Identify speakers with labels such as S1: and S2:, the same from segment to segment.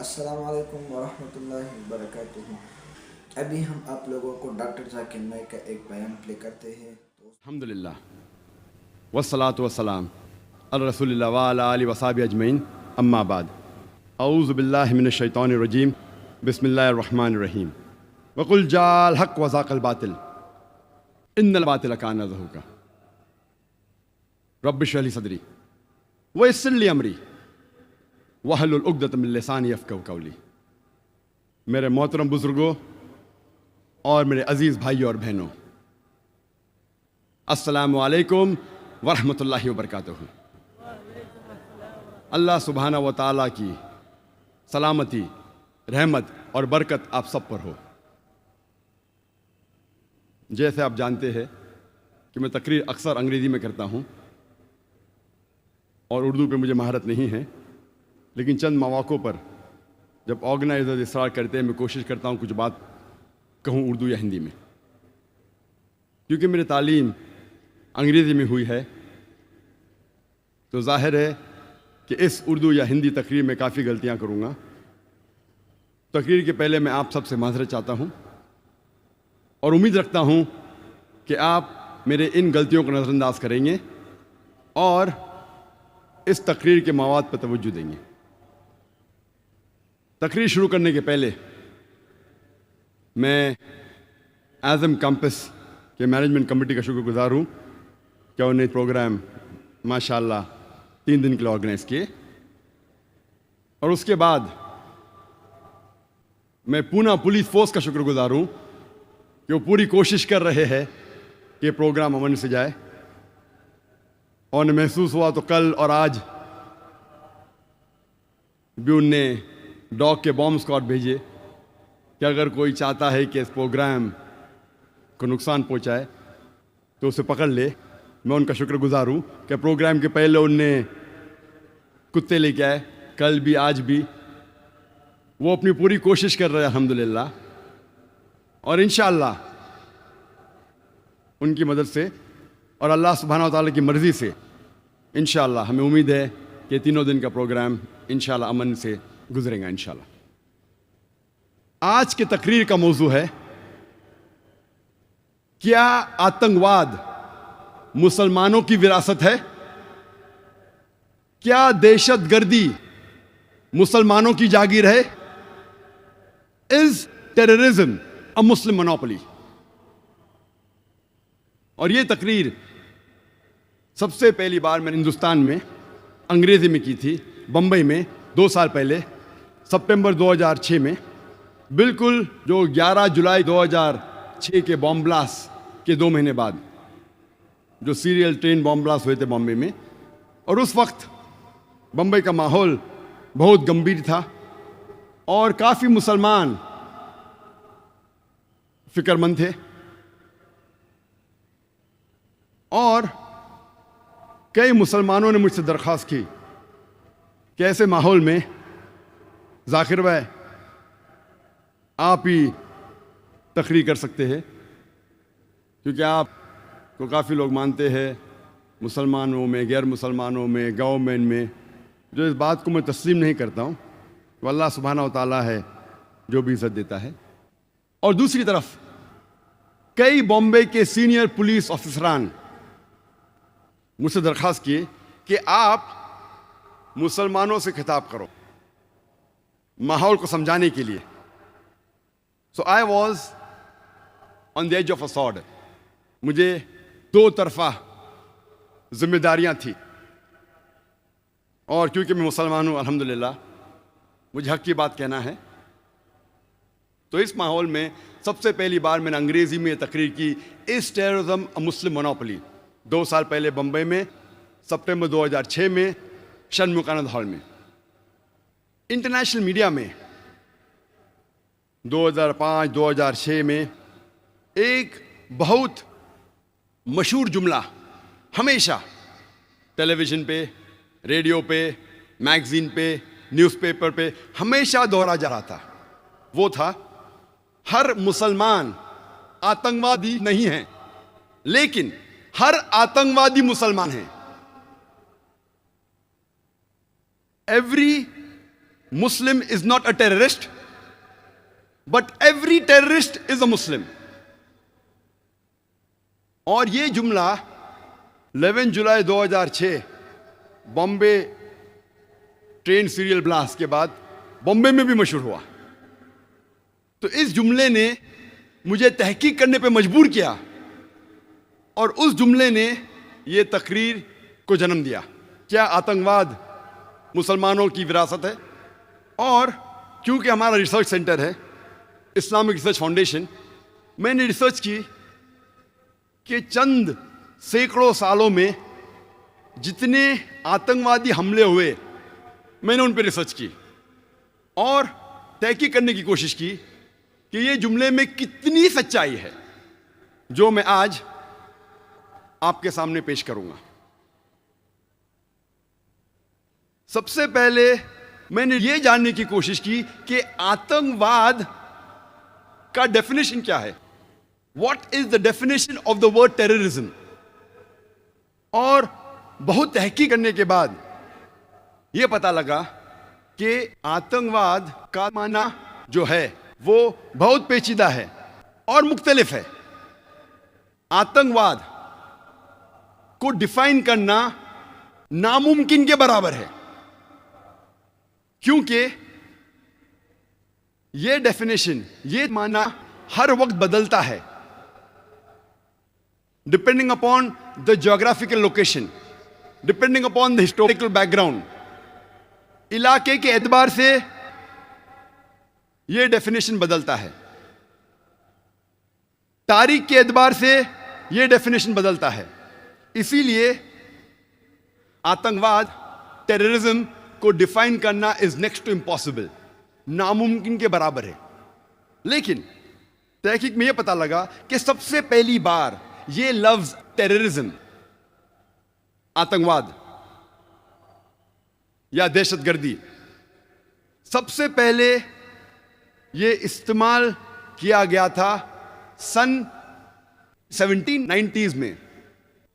S1: अस्सलाम वालेकुम वरहमतुल्लाहि वबरकातुहू। अभी हम आप लोगों को डॉक्टर जाकिर नाइक का एक बयान प्ले करते हैं। तो
S2: अल्हम्दुलिल्लाह वस्सलातु वस्सलाम अला रसूलिल्लाह व अला आलिहि वसहबी अजमईन अम्मा बाद औज़ु बिल्लाहि मिनश शैतानिर रजीम बिस्मिल्लाहिर रहमानिर रहीम वकुल जाल हक़ व ज़ाक़ल बातिल इन्नल बातिल काना ज़हूक़ा रब्बि इश्रह ली सदरी व यस्सिर ली अमरी वहलुल उक़दतम मिन लिसानी यफ़क़हू क़ौली। मेरे मोहतरम बुज़ुर्गों और मेरे अज़ीज़ भाइयों और बहनों, अस्सलामु अलैकुम वरहमतुल्लाहि वबरकातुहू। अल्लाह सुब्हाना व तआला की सलामती, रहमत और बरकत आप सब पर हो। जैसे आप जानते हैं कि मैं तकरीर अक्सर अंग्रेज़ी में करता हूँ और उर्दू पे मुझे महारत नहीं है, लेकिन चंद मौक़ों पर जब ऑर्गेनाइजर इसरार करते हैं मैं कोशिश करता हूँ कुछ बात कहूँ उर्दू या हिंदी में। क्योंकि मेरी तालीम अंग्रेज़ी में हुई है तो ज़ाहिर है कि इस उर्दू या हिंदी तकरीर में काफ़ी गलतियाँ करूँगा। तकरीर के पहले मैं आप सबसे माज़रत चाहता हूँ और उम्मीद रखता हूँ कि आप मेरे इन गलतियों को नज़रअंदाज करेंगे और इस तकरीर के मवाद पर तवज्जो देंगे। तकरीर शुरू करने के पहले मैं आज़म कैंपस के मैनेजमेंट कमेटी का शुक्रगुज़ार हूँ कि उन्हें प्रोग्राम माशाअल्लाह 3 दिन के लिए ऑर्गेनाइज़ किए। और उसके बाद मैं पूना पुलिस फोर्स का शुक्रगुज़ार हूँ कि वो पूरी कोशिश कर रहे हैं कि प्रोग्राम अमन से जाए। और महसूस हुआ तो कल और आज भी उनने डॉग के बॉम्ब स्क्वाड भेजे कि अगर कोई चाहता है कि इस प्रोग्राम को नुकसान पहुंचाए तो उसे पकड़ ले। मैं उनका शुक्रगुज़ार हूँ कि प्रोग्राम के पहले उनने कुत्ते लेके आए, कल भी आज भी वो अपनी पूरी कोशिश कर रहे हैं अल्हम्दुलिल्लाह। और इंशाअल्लाह उनकी मदद से और अल्लाह सुब्हानहू व तआला की मर्ज़ी से इंशाअल्लाह हमें उम्मीद है कि 3 दिन का प्रोग्राम इंशाअल्लाह अमन से गुजरेगा इंशाअल्लाह। आज के तकरीर का मौजू है, क्या आतंकवाद मुसलमानों की विरासत है? क्या दहशतगर्दी मुसलमानों की जागीर है? Is terrorism a Muslim monopoly? और ये तकरीर सबसे पहली बार मैंने हिंदुस्तान में अंग्रेजी में की थी, बम्बई में 2 साल पहले, सितंबर 2006 में, बिल्कुल जो 11 जुलाई 2006 के बॉम्ब ब्लास्ट के 2 महीने बाद, जो सीरियल ट्रेन बॉम्ब ब्लास्ट हुए थे बॉम्बे में। और उस वक्त बम्बई का माहौल बहुत गंभीर था और काफ़ी मुसलमान फिक्रमंद थे। और कई मुसलमानों ने मुझसे दरख्वास्त की कि ऐसे माहौल में ज़ाकिर भाई आप ही तकरीर कर सकते हैं, क्योंकि आप को काफ़ी लोग मानते हैं मुसलमानों में, गैर मुसलमानों में, गवर्नमेंट में। जो इस बात को मैं तस्लीम नहीं करता हूँ, तो अल्लाह सुब्हानहू व तआला है जो भी इज़्ज़त देता है। और दूसरी तरफ कई बॉम्बे के सीनियर पुलिस ऑफिसरान मुझसे दरख्वास्त किए कि आप मुसलमानों से खिताब करो माहौल को समझाने के लिए। So I was on the edge of a sword. मुझे 2 तरफा जिम्मेदारियां थी और क्योंकि मैं मुसलमान हूँ अल्हम्दुलिल्लाह, मुझे हक की बात कहना है। तो इस माहौल में सबसे पहली बार मैंने अंग्रेजी में तकरीर की, इस टेररिज्म अ मुस्लिम मोनोपोली, 2 साल पहले बम्बई में, सितंबर 2006 में, शनमुकानंद हॉल में। इंटरनेशनल मीडिया में 2005-2006 में एक बहुत मशहूर जुमला हमेशा टेलीविज़न पे, रेडियो पे, मैगज़ीन पे, न्यूज़पेपर पे हमेशा दोहरा जा रहा था। वो था, हर मुसलमान आतंकवादी नहीं है, लेकिन हर आतंकवादी मुसलमान है। Every Muslim is not a terrorist, but every terrorist is a Muslim. और ये जुमला 11 जुलाई 2006 बॉम्बे ट्रेन सीरियल ब्लास्ट के बाद बॉम्बे में भी मशहूर हुआ। तो इस जुमले ने मुझे तहकीक करने पे मजबूर किया और उस जुमले ने ये तकरीर को जन्म दिया। क्या आतंकवाद मुसलमानों की विरासत है? और क्योंकि हमारा रिसर्च सेंटर है इस्लामिक रिसर्च फाउंडेशन, मैंने रिसर्च की कि चंद सैकड़ों सालों में जितने आतंकवादी हमले हुए मैंने उन पर रिसर्च की और तहकीक करने की कोशिश की कि ये जुमले में कितनी सच्चाई है जो मैं आज आपके सामने पेश करूंगा। सबसे पहले मैंने ये जानने की कोशिश की कि आतंकवाद का डेफिनेशन क्या है। What is the definition of the word terrorism? और बहुत तहकीक करने के बाद यह पता लगा कि आतंकवाद का माना जो है वो बहुत पेचीदा है और मुख्तलिफ है। आतंकवाद को डिफाइन करना नामुमकिन के बराबर है, क्योंकि यह डेफिनेशन, ये माना हर वक्त बदलता है depending upon the geographical location, depending upon the historical background. इलाके के एतबार से यह डेफिनेशन बदलता है, तारीख के एतबार से यह डेफिनेशन बदलता है। इसीलिए आतंकवाद, टेररिज्म को डिफाइन करना इज नेक्स्ट टू इम्पॉसिबल, नामुमकिन के बराबर है। लेकिन तहकीक में यह पता लगा कि सबसे पहली बार यह लफ्ज टेररिज्म, आतंकवाद या दहशतगर्दी, सबसे पहले यह इस्तेमाल किया गया था सन 1790s में,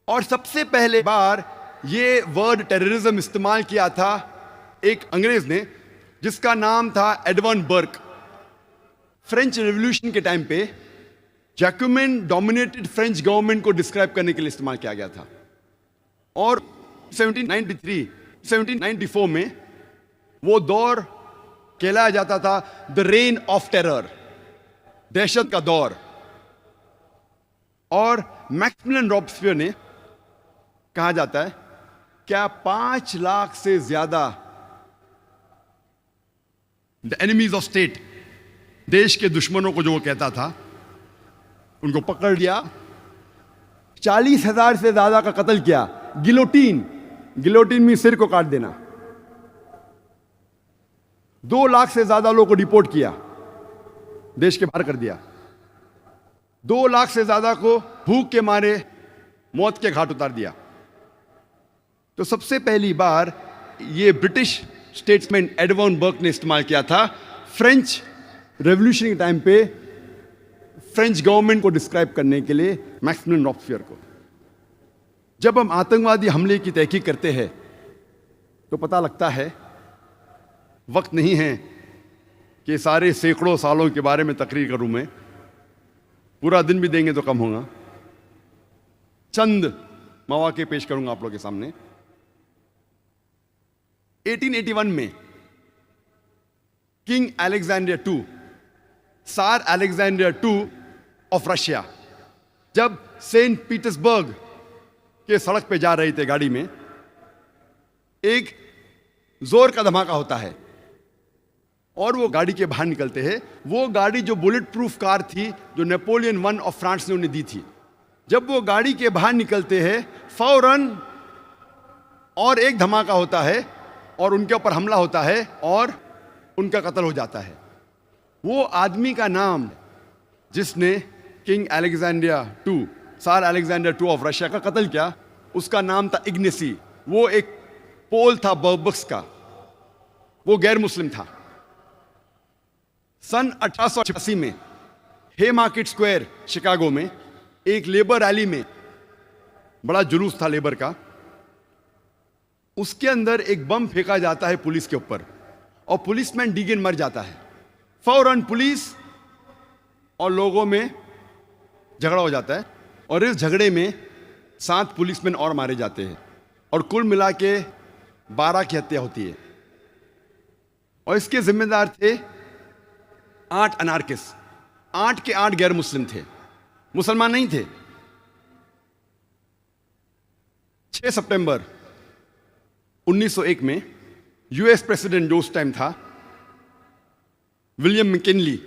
S2: और सबसे पहले बार यह वर्ड टेररिज्म इस्तेमाल किया था एक अंग्रेज ने जिसका नाम था एडवर्न बर्क। फ्रेंच रेवोल्यूशन के टाइम पे जैक्यूमेन डोमिनेटेड फ्रेंच गवर्नमेंट को डिस्क्राइब करने के लिए इस्तेमाल किया गया था। और 1793, 1794 में वो दौर कहलाया जाता था द रेन ऑफ टेरर, दहशत का दौर। और मैक्सिमिलियन रॉबस्पियर ने, कहा जाता है, क्या 5 लाख से ज्यादा द एनिमीज ऑफ स्टेट, देश के दुश्मनों को जो वो कहता था, उनको पकड़ लिया, 40,000 से ज्यादा का कत्ल किया। गिलोटीन, गिलोटीन में सिर को काट देना। 2 लाख से ज्यादा लोगों को डिपोर्ट किया, देश के बाहर कर दिया। 2 लाख से ज्यादा को भूख के मारे मौत के घाट उतार दिया। तो सबसे पहली बार ये ब्रिटिश स्टेट्समैन एडवर्न बर्क ने इस्तेमाल किया था फ्रेंच रेवोल्यूशन के टाइम पे फ्रेंच गवर्नमेंट को डिस्क्राइब करने के लिए मैक्सिमिलियन रॉबस्पियर को। जब हम आतंकवादी हमले की तहकीक करते हैं तो पता लगता है वक्त नहीं है कि सारे सैकड़ों सालों के बारे में तकरीर करूं मैं, पूरा दिन भी देंगे तो कम होगा। चंद मौके पेश करूंगा आप लोगों के सामने। 1881 में किंग अलेक्जेंडर II, सार अलेक्जेंडर II ऑफ रशिया, जब सेंट पीटर्सबर्ग के सड़क पे जा रहे थे गाड़ी में, एक जोर का धमाका होता है और वो गाड़ी के बाहर निकलते हैं। वो गाड़ी जो बुलेट प्रूफ कार थी जो नेपोलियन I ऑफ फ्रांस ने उन्हें दी थी, जब वो गाड़ी के बाहर निकलते हैं फौरन और एक धमाका होता है और उनके ऊपर हमला होता है और उनका कत्ल हो जाता है। वो आदमी का नाम जिसने किंग अलेक्जेंडर II, सार अलेक्जेंडर II ऑफ रशिया का कत्ल किया, उसका नाम था इग्नेसी। वो एक पोल था बर्बक्स का, वो गैर मुस्लिम था। सन 1886 में हे मार्केट स्क्वायर शिकागो में एक लेबर रैली में, बड़ा जुलूस था लेबर का, उसके अंदर एक बम फेंका जाता है पुलिस के ऊपर और पुलिसमैन डीगन मर जाता है। फौरन पुलिस और लोगों में झगड़ा हो जाता है और इस झगड़े में 7 पुलिसमैन और मारे जाते हैं और कुल मिला के 12 की हत्या होती है। और इसके जिम्मेदार थे 8 अनार्किस्ट। 8 के 8 गैर मुस्लिम थे, मुसलमान नहीं थे। 6 सितंबर 1901 में यूएस प्रेसिडेंट जो उस टाइम था विलियम मैकिनली,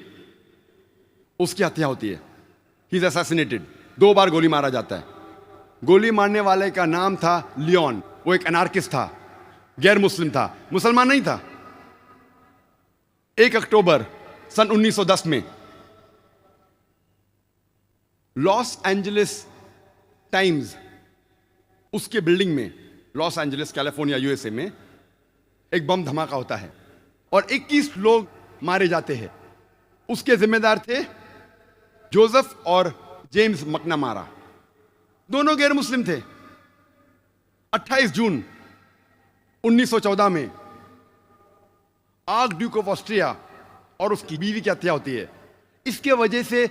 S2: उसकी हत्या होती है। He is assassinated. 2 बार गोली मारा जाता है। गोली मारने वाले का नाम था लियोन। वो एक अनार्किस्ट था, गैर मुस्लिम था, मुसलमान नहीं था। 1 अक्टूबर सन 1910 में लॉस एंजलिस टाइम्स, उसके बिल्डिंग में, लॉस एंजलिस कैलिफोर्निया यूएसए में, एक बम धमाका होता है और 21 लोग मारे जाते हैं। उसके जिम्मेदार थे जोसेफ और जेम्स मकनामारा, दोनों गैर मुस्लिम थे। 28 जून 1914 में आर्क ड्यूक ऑफ ऑस्ट्रिया और उसकी बीवी की हत्या होती है। इसके वजह से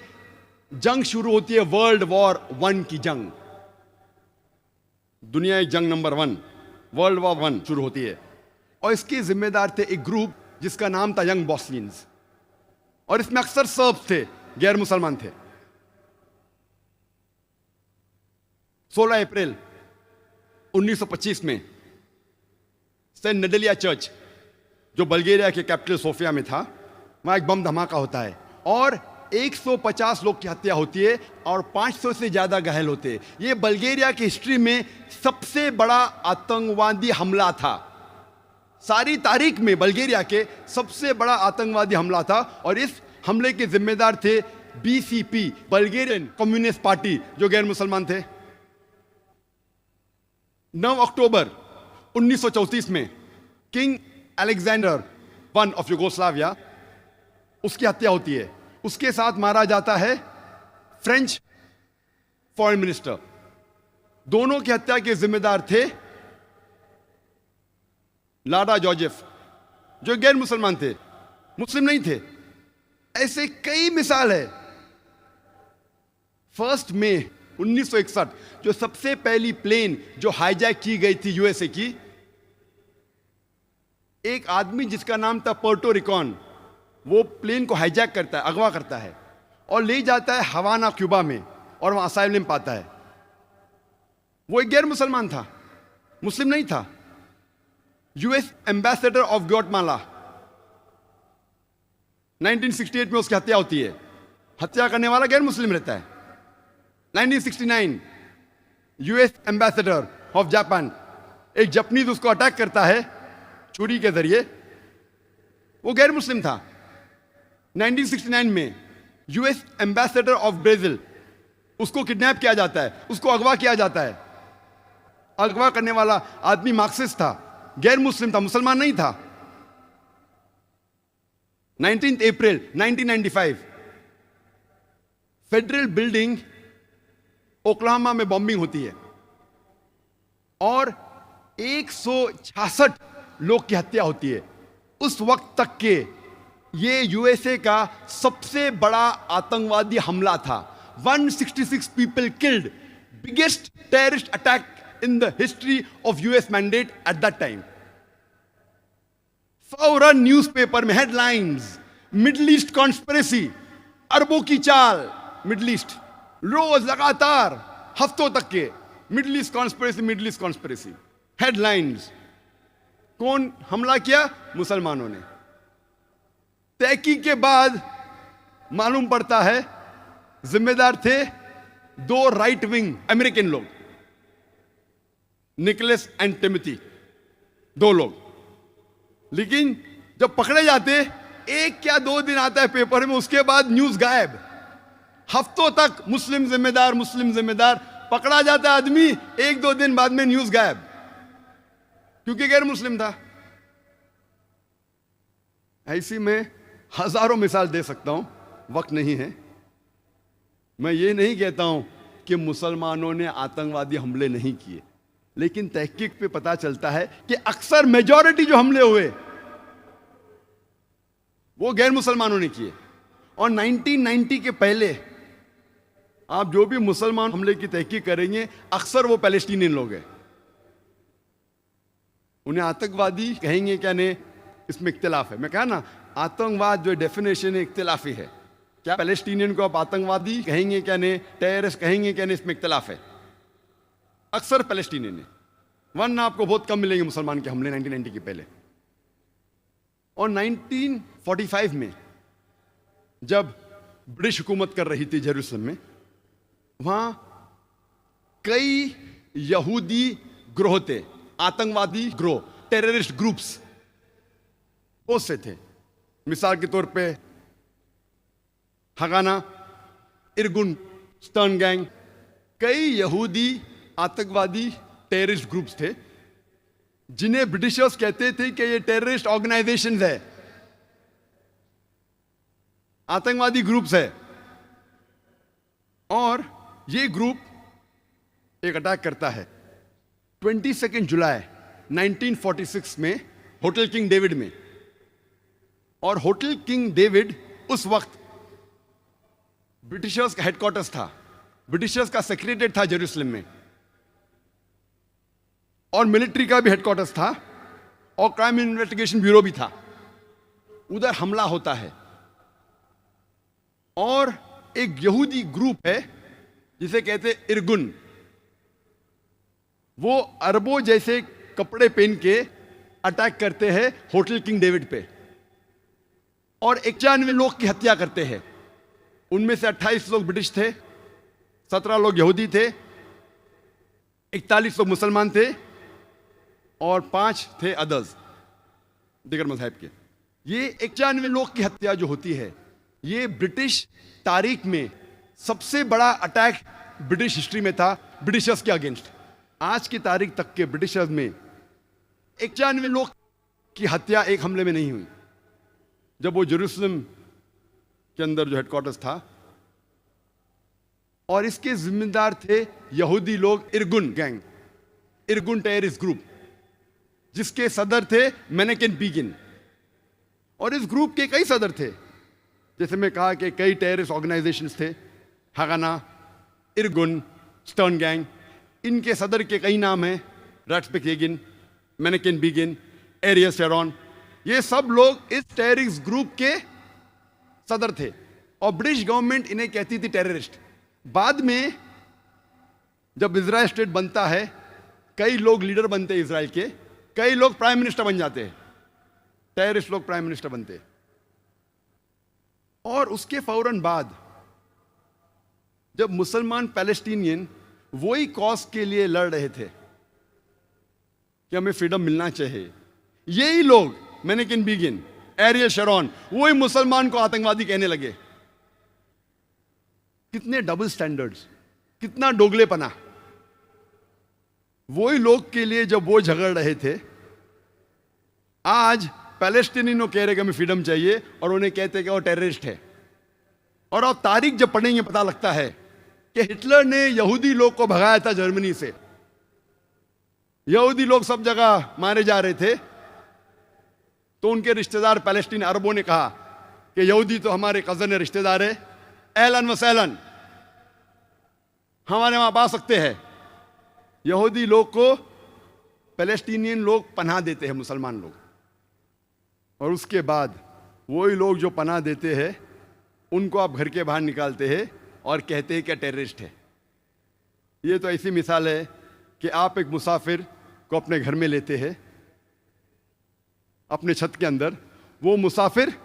S2: जंग शुरू होती है, वर्ल्ड वॉर 1 की जंग, दुनिया जंग नंबर 1, वर्ल्ड वॉर 1 शुरू होती है। और इसके जिम्मेदार थे एक ग्रुप जिसका नाम था यंग बॉस्नियंस, और इसमें अक्सर सर्ब्स थे, गैर मुसलमान थे। 16 अप्रैल 1925 में सेंट नेडेलिया चर्च, जो बल्गेरिया के कैपिटल सोफिया में था, वहां एक बम धमाका होता है और 150 लोग की हत्या होती है और 500 से ज्यादा घायल होते हैं। यह बल्गेरिया की हिस्ट्री में सबसे बड़ा आतंकवादी हमला था। सारी तारीख में बल्गेरिया के सबसे बड़ा आतंकवादी हमला था और इस हमले के जिम्मेदार थे बीसीपी, बल्गेरियन कम्युनिस्ट पार्टी, जो गैर मुसलमान थे। 9 अक्टूबर 1934 में king Alexander I of Yugoslavia, उसकी हत्या होती है। उसके साथ मारा जाता है फ्रेंच फॉरेन मिनिस्टर। दोनों की हत्या के जिम्मेदार थे लाडा जोसेफ, जो गैर मुसलमान थे, मुस्लिम नहीं थे। ऐसे कई मिसाल है। 1 मई 1961 जो सबसे पहली प्लेन जो हाईजैक की गई थी यूएसए की, एक आदमी जिसका नाम था पोर्टो रिकॉन, वो प्लेन को हाईजैक करता है, अगवा करता है और ले जाता है हवाना, क्यूबा में, और वहां असाइलम पाता है। वो एक गैर मुसलमान था, मुस्लिम नहीं था। यूएस एम्बेसडर ऑफ ग्वाटेमाला, 1968 में उसकी हत्या होती है। हत्या करने वाला गैर मुस्लिम रहता है। 1969 यूएस एम्बेसडर ऑफ जापान, एक जापानीज उसको अटैक करता है छुरी के जरिए, वो गैर मुस्लिम था। 1969 में यूएस एम्बेसडर ऑफ ब्राजील, उसको किडनैप किया जाता है, उसको अगवा किया जाता है। अगवा करने वाला आदमी मार्क्सिस्ट था, गैर मुस्लिम था, मुसलमान नहीं था। 19 अप्रैल 1995 फेडरल बिल्डिंग ओक्लाहोमा में बॉम्बिंग होती है और 166 लोग की हत्या होती है। उस वक्त तक के ये यूएसए का सबसे बड़ा आतंकवादी हमला था। 166 people killed, biggest terrorist attack in the history of US mandate at that time. फौरन न्यूज़पेपर में हेडलाइंस, मिडिल ईस्ट कॉन्स्पिरेसी, अरबों की चाल, मिडिल ईस्ट, रोज लगातार हफ्तों तक के middle east conspiracy, middle east conspiracy headlines. कौन हमला किया? मुसलमानों ने। तहकीक के बाद मालूम पड़ता है जिम्मेदार थे 2 राइट विंग अमेरिकन लोग, निकोलस एंड टिमोथी, 2 लोग। लेकिन जब पकड़े जाते 1 या 2 दिन आता है पेपर में, उसके बाद न्यूज गायब। हफ्तों तक मुस्लिम जिम्मेदार, मुस्लिम जिम्मेदार, पकड़ा जाता आदमी, 1-2 दिन बाद में न्यूज गायब, क्योंकि गैर मुस्लिम था। ऐसी में हजारों मिसाल दे सकता हूं, वक्त नहीं है। मैं ये नहीं कहता हूं कि मुसलमानों ने आतंकवादी हमले नहीं किए, लेकिन तहकीक पे पता चलता है कि अक्सर मेजॉरिटी जो हमले हुए वो गैर मुसलमानों ने किए। और 1990 के पहले आप जो भी मुसलमान हमले की तहकीक करेंगे, अक्सर वो पैलेस्टीनियन लोग हैं। उन्हें आतंकवादी कहेंगे क्या नहीं, इसमें इख्तिलाफ है। मैं कहा ना, आतंकवाद जो डेफिनेशन है इख्तिलाफी है। क्या पैलेस्टीनियन को आप आतंकवादी कहेंगे क्या नहीं, टेररिस्ट कहेंगे क्या नहीं, इसमें इख्तिलाफ है। अक्सर पैलेस्टीनियन है, वरना आपको बहुत कम मिलेंगे मुसलमान के हमले 1990 के पहले। और 1945 में जब ब्रिटिश हुकूमत कर रही थी जेरूसलम में, वहां कई यहूदी ग्रोह थे, आतंकवादी ग्रोह, टेररिस्ट ग्रुप्स बहुत से थे। मिसाल के तौर पे हगाना, इरगुन, स्टर्न गैंग, कई यहूदी आतंकवादी टेररिस्ट ग्रुप्स थे जिन्हें ब्रिटिशर्स कहते थे कि ये टेररिस्ट ऑर्गेनाइजेशंस है, आतंकवादी ग्रुप्स है। और ये ग्रुप एक अटैक करता है 22 जुलाई 1946 में होटल किंग डेविड में। और होटल किंग डेविड उस वक्त ब्रिटिशर्स का हेडक्वार्टर्स था, ब्रिटिशर्स का सेक्रेटरीट था जेरूसलम में, और मिलिट्री का भी हेडक्वार्टर्स था, और क्राइम इन्वेस्टिगेशन ब्यूरो भी था। उधर हमला होता है और एक यहूदी ग्रुप है जिसे कहते इरगुन, वो अरबों जैसे कपड़े पहन के अटैक करते हैं होटल किंग डेविड पे और 91 लोग की हत्या करते हैं। उनमें से 28 लोग ब्रिटिश थे, 17 लोग यहूदी थे, 41 लोग मुसलमान थे और 5 थे अदर्स, दिगर मजहब के। ये 91 लोग की हत्या जो होती है, ये ब्रिटिश तारीख में सबसे बड़ा अटैक ब्रिटिश हिस्ट्री में था ब्रिटिशर्स के अगेंस्ट। आज की तारीख तक के ब्रिटिशर्स में 91 लोग की हत्या एक हमले में नहीं हुई। जब वो जेरूसलम के अंदर जो हेडक्वार्टर्स था, और इसके जिम्मेदार थे यहूदी लोग, इरगुन गैंग, इरगुन टेररिस्ट ग्रुप, जिसके सदर थे मेनेकेन बिगिन। और इस ग्रुप के कई सदर थे, जैसे मैं कहा कि कई टेररिस्ट ऑर्गेनाइजेशंस थे, हगाना, इरगुन, स्टर्न गैंग। इनके सदर के कई नाम हैं, रट्सबेक-येगिन, मेनेकेन बिगिन, एरियल शेरॉन। ये सब लोग इस टेररिस्ट ग्रुप के सदर थे और ब्रिटिश गवर्नमेंट इन्हें कहती थी टेररिस्ट। बाद में जब इजराइल स्टेट बनता है, कई लोग लीडर बनते हैं इजराइल के, कई लोग प्राइम मिनिस्टर बन जाते हैं, टेररिस्ट लोग प्राइम मिनिस्टर बनते हैं। और उसके फौरन बाद जब मुसलमान पैलेस्टीनियन वही कॉज के लिए लड़ रहे थे कि हमें फ्रीडम मिलना चाहिए, यही लोग मेनेकेन बिगिन, एरियल शेरॉन, वही मुसलमान को आतंकवादी कहने लगे। कितने डबल स्टैंडर्ड्स, कितना दोगलेपना। वही लोग के लिए जब वो झगड़ रहे थे, आज पैलेस्टीनियनों कह रहे कि हमें फ्रीडम चाहिए और उन्हें कहते कि वो टेररिस्ट है। और अब तारीख जब पढ़ेंगे पता लगता है कि हिटलर ने यहूदी लोग को भगाया था जर्मनी से। यहूदी लोग सब जगह मारे जा रहे थे, तो उनके रिश्तेदार पैलेस्टीन अरबों ने कहा कि यहूदी तो हमारे कजन रिश्तेदार है, एलन व सहलन, हमारे वहां आ सकते हैं। यहूदी लोग को पैलेस्टीनियन लोग पनाह देते हैं, मुसलमान लोग। और उसके बाद वही लोग जो पनाह देते हैं उनको आप घर के बाहर निकालते हैं और कहते हैं कि टेररिस्ट है। ये तो ऐसी मिसाल है कि आप एक मुसाफिर को अपने घर में लेते हैं, अपने छत के अंदर, वो मुसाफिर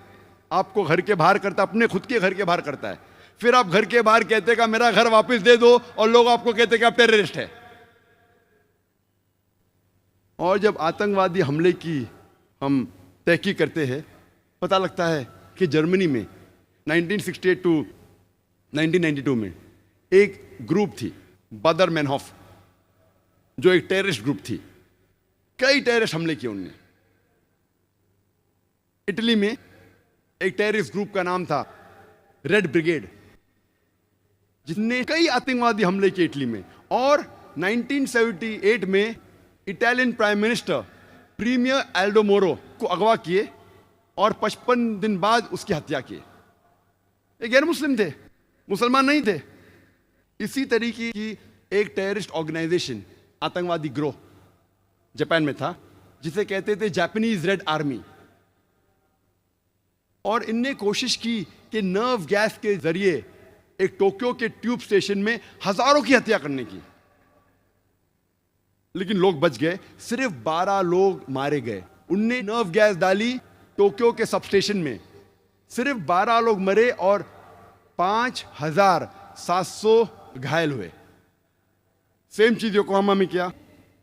S2: आपको घर के बाहर करता, अपने खुद के घर के बाहर करता है, फिर आप घर के बाहर कहते हैं कि मेरा घर वापस दे दो, और लोग आपको कहते हैं कि आप टेररिस्ट है। और जब आतंकवादी हमले की हम तहकीक करते हैं, पता लगता है कि जर्मनी में 1968 टू 1992 में एक ग्रुप थी, बादर मैनहॉफ, जो एक टेररिस्ट ग्रुप थी। कई टेररिस्ट हमले किए उनने। इटली में एक टेररिस्ट ग्रुप का नाम था रेड ब्रिगेड, जिसने कई आतंकवादी हमले किए इटली में। और 1978 में Italian prime minister premier Aldo Moro को अगवा किए और 55 दिन बाद उसकी हत्या की। ये गैर मुस्लिम थे, मुसलमान नहीं थे। इसी तरीके की एक टेररिस्ट ऑर्गेनाइजेशन, आतंकवादी ग्रोह जापान में था, जिसे कहते थे जापानीज रेड आर्मी। और इनने कोशिश की कि नर्व गैस के जरिए एक टोक्यो के ट्यूब स्टेशन में हजारों की हत्या करने की, लेकिन लोग बच गए। सिर्फ 12 लोग मारे गए। उनने नर्व गैस डाली टोक्यो के सब स्टेशन में, सिर्फ 12 लोग मरे और 5700 घायल हुए। सेम चीज योकोहामा में किया।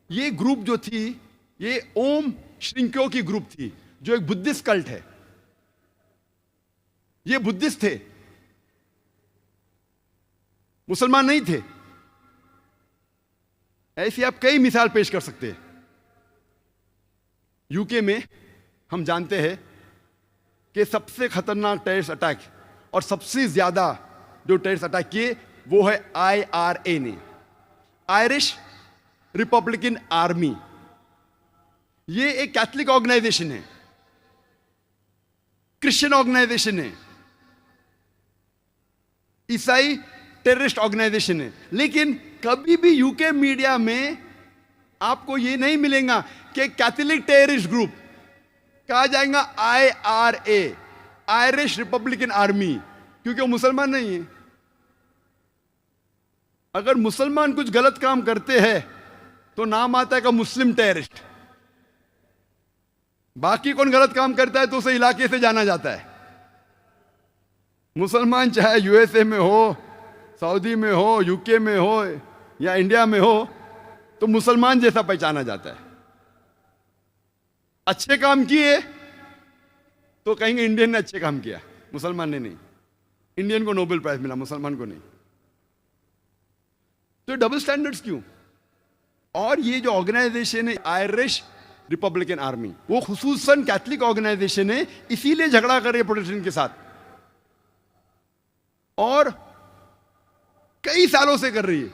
S2: ये ग्रुप जो थी, ये ओम श्रिंक्यो की ग्रुप थी, जो एक बुद्धिस्ट कल्ट है। ये बुद्धिस्ट थे, मुसलमान नहीं थे। ऐसी आप कई मिसाल पेश कर सकते हैं। यूके में हम जानते हैं कि सबसे खतरनाक टेररिस्ट अटैक और सबसे ज्यादा जो टेररिस्ट अटैक किए वो है IRA ने, आयरिश रिपब्लिकन आर्मी। ये एक कैथलिक ऑर्गेनाइजेशन है, क्रिश्चियन ऑर्गेनाइजेशन है, ईसाई टेररिस्ट ऑर्गेनाइजेशन है। लेकिन कभी भी यूके मीडिया में आपको ये नहीं मिलेगा कि कैथोलिक टेररिस्ट ग्रुप, कहा जाएगा IRA, आयरिश रिपब्लिकन आर्मी, क्योंकि वो मुसलमान नहीं है। अगर मुसलमान कुछ गलत काम करते हैं तो नाम आता है का मुस्लिम टेररिस्ट। बाकी कौन गलत काम करता है तो उसे इलाके से जाना जाता है। मुसलमान चाहे USA में हो, सऊदी में हो, यूके में हो या इंडिया में हो, तो मुसलमान जैसा पहचाना जाता है। अच्छे काम किए तो कहेंगे इंडियन ने अच्छे काम किया, मुसलमान ने नहीं। इंडियन को नोबेल प्राइज मिला, मुसलमान को नहीं। तो डबल स्टैंडर्ड्स क्यों? और ये जो ऑर्गेनाइजेशन है आयरिश रिपब्लिकन आर्मी, वो खुसूसन कैथलिक ऑर्गेनाइजेशन है, इसीलिए झगड़ा कर रही है प्रोटेस्टेंट के साथ और कई सालों से कर रही है।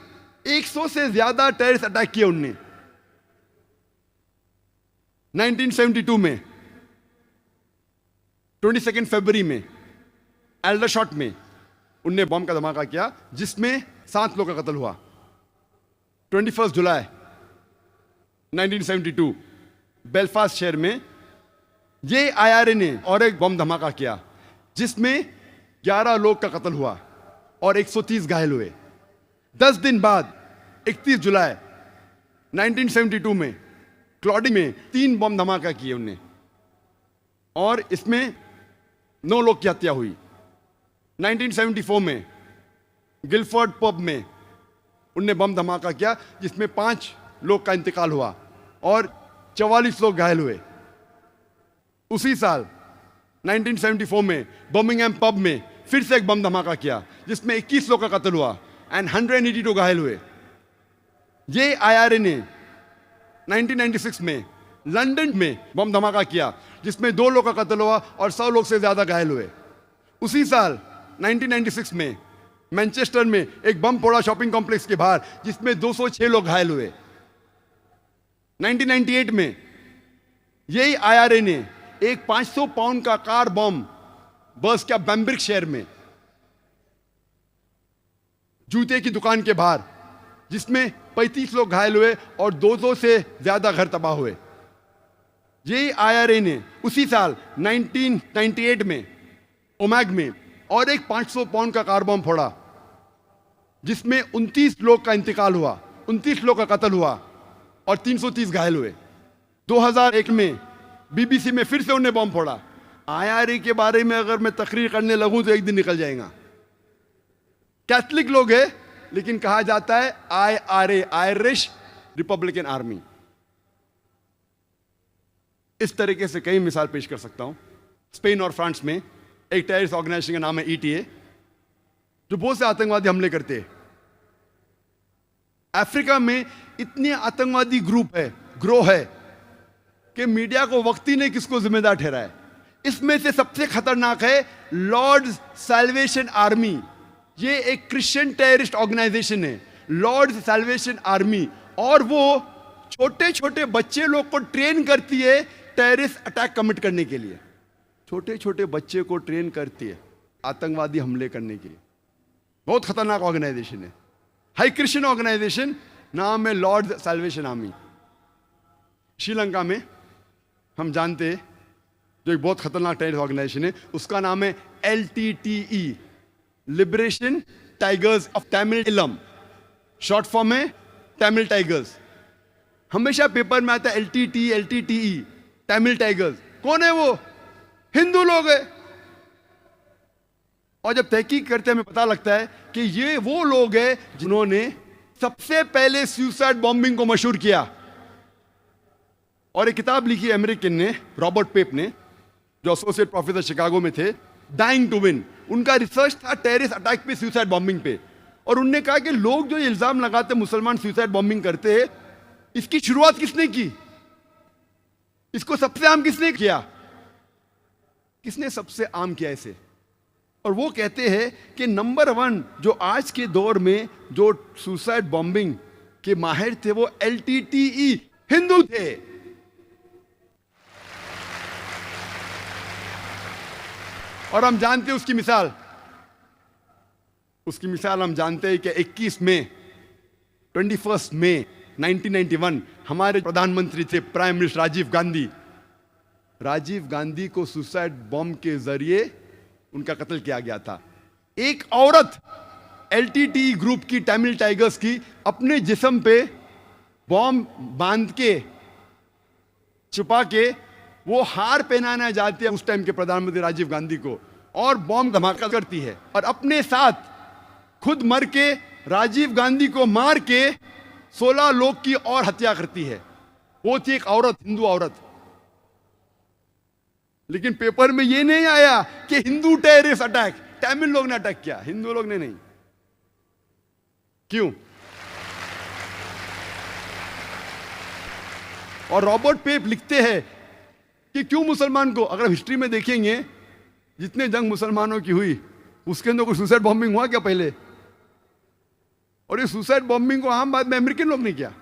S2: 100 से ज्यादा टेररिस्ट अटैक किए उनने। 1972 में 22 फरवरी में एल्डरशॉट में उनने बम का धमाका किया, जिसमें 7 लोगों का कत्ल हुआ। 21 जुलाई 1972 बेलफास्ट शहर में ये IRA ने और एक बम धमाका किया, जिसमें 11 लोग का कत्ल हुआ और 130 घायल हुए। 10 दिन बाद 31 जुलाई 1972 में क्लॉडिंग में 3 बम धमाका किए उनने और इसमें 9 लोग की हत्या हुई। 1974 में गिलफोर्ड पब में उनने बम धमाका किया, जिसमें 5 लोग का इंतकाल हुआ और 44 लोग घायल हुए। उसी साल 1974 में बर्मिंघम पब में फिर से एक बम धमाका किया, जिसमें 21 लोग का कत्ल हुआ एंड 182 घायल हुए। ये IRA ने 1996 में लंदन में बम धमाका किया, जिसमें 2 लोग का कत्ल हुआ और 100 लोग से ज्यादा घायल हुए। उसी साल 1996 में मैनचेस्टर में एक बम फोड़ा शॉपिंग कॉम्प्लेक्स के बाहर, जिसमें 206 लोग घायल हुए। 1998 में यही IRA ने एक 500 पाउंड का कार बम बर्स्ट किया बैम्ब्रिक शहर में, जूते की दुकान के बाहर, जिसमें 35 लोग घायल हुए और 200 से ज्यादा घर तबाह हुए। यही IRA ने उसी साल 1998 में ओमैग में और एक 500 पाउंड का कार बम फोड़ा, जिसमें 29 लोग का इंतकाल हुआ, 29 लोग का कत्ल हुआ और 330 घायल हुए। 2001 में BBC में फिर से उन्हें बम फोड़ा। IRA के बारे में अगर मैं तकरीर करने लगूं तो एक दिन निकल जाएगा। कैथलिक लोग हैं, लेकिन कहा जाता है IRA, आयरिश रिपब्लिकन आर्मी। इस तरीके से कई मिसाल पेश कर सकता हूं। स्पेन और फ्रांस में एक टेररिस्ट ऑर्गेनाइजेशन का नाम है ETA, जो बहुत से आतंकवादी हमले करते हैं। अफ्रीका में इतने आतंकवादी ग्रुप है, ग्रोह है, कि मीडिया को वक्त ही नहीं किसको जिम्मेदार ठहराए। इसमें से सबसे खतरनाक है लॉर्ड्स सैल्वेशन आर्मी। ये एक क्रिश्चियन टेररिस्ट ऑर्गेनाइजेशन है, लॉर्ड्स सैल्वेशन आर्मी, और वो छोटे छोटे बच्चे लोग को ट्रेन करती है टेररिस्ट अटैक कमिट करने के लिए। छोटे छोटे बच्चे को ट्रेन करती है आतंकवादी हमले करने के लिए। बहुत खतरनाक ऑर्गेनाइजेशन है, हाई क्रिश्चियन ऑर्गेनाइजेशन, नाम है लॉर्ड सैल्वेशन आर्मी। श्रीलंका में हम जानते हैं जो एक बहुत खतरनाक टेररिस्ट ऑर्गेनाइजेशन है, उसका नाम है LTTE, liberation tigers of Tamil इलम, शॉर्ट फॉर्म है तमिल टाइगर्स। हमेशा पेपर में आता है LTTE, तमिल टाइगर्स। कौन है वो? हिंदू लोग है। और जब तहकीक करते हैं हमें पता लगता है कि ये वो लोग हैं जिन्होंने सबसे पहले सुसाइड बॉम्बिंग को मशहूर किया। और एक किताब लिखी अमेरिकन ने, रॉबर्ट पेप ने, जो एसोसिएट प्रोफेसर शिकागो में थे, डाइंग टू विन। उनका रिसर्च था टेररिस्ट अटैक पे, सुसाइड बॉम्बिंग पे। और उन्होंने कहा कि लोग जो इल्जाम लगाते मुसलमान सुसाइड बॉम्बिंग करते हैं, इसकी शुरुआत किसने की? इसको सबसे आम किसने किया? किसने सबसे आम किया इसे? और वो कहते हैं कि नंबर 1 जो आज के दौर में जो सुसाइड बॉम्बिंग के माहिर थे वो LTTE हिंदू थे। और हम जानते हैं उसकी मिसाल हम जानते हैं कि 21 मई 1991 हमारे प्रधानमंत्री थे प्राइम मिनिस्टर राजीव गांधी को सुसाइड बॉम्ब के जरिए उनका कत्ल किया गया था। एक औरत LTTE ग्रुप की, तमिल टाइगर्स की, अपने जिस्म पे बॉम्ब बांध के, छुपा के, वो हार पहनाना जाती है उस टाइम के प्रधानमंत्री राजीव गांधी को, और बॉम्ब धमाका करती है और अपने साथ खुद मर के राजीव गांधी को मार के 16 लोग की और हत्या करती है। वो थी एक औरत, हिंदू औरत। लेकिन पेपर में ये नहीं आया कि हिंदू टेररिस्ट अटैक, तमिल लोग ने अटैक किया, हिंदू लोग ने नहीं। क्यों? और रॉबर्ट पेप लिखते हैं कि क्यों मुसलमान को, अगर हिस्ट्री में देखेंगे जितने जंग मुसलमानों की हुई उसके अंदर कोई सुसाइड बॉम्बिंग हुआ क्या पहले? और ये सुसाइड बॉम्बिंग को आम बात में अमेरिकन लोग ने किया।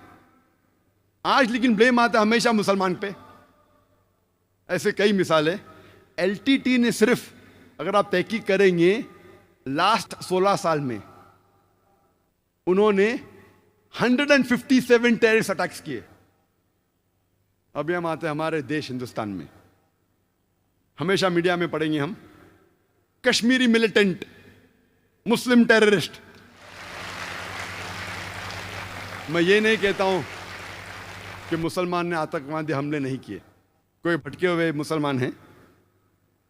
S2: आज लेकिन ब्लेम आता हमेशा मुसलमान पे। ऐसे कई मिसालें। LTT ने सिर्फ, अगर आप तहकीक करेंगे, लास्ट 16 साल में उन्होंने 157 टेररिस्ट अटैक्स किए। अभी हम आते हैं हमारे देश हिंदुस्तान में। हमेशा मीडिया में पढ़ेंगे हम कश्मीरी मिलिटेंट, मुस्लिम टेररिस्ट। मैं ये नहीं कहता हूं कि मुसलमान ने आतंकवादी हमले नहीं किए, कोई भटके हुए मुसलमान हैं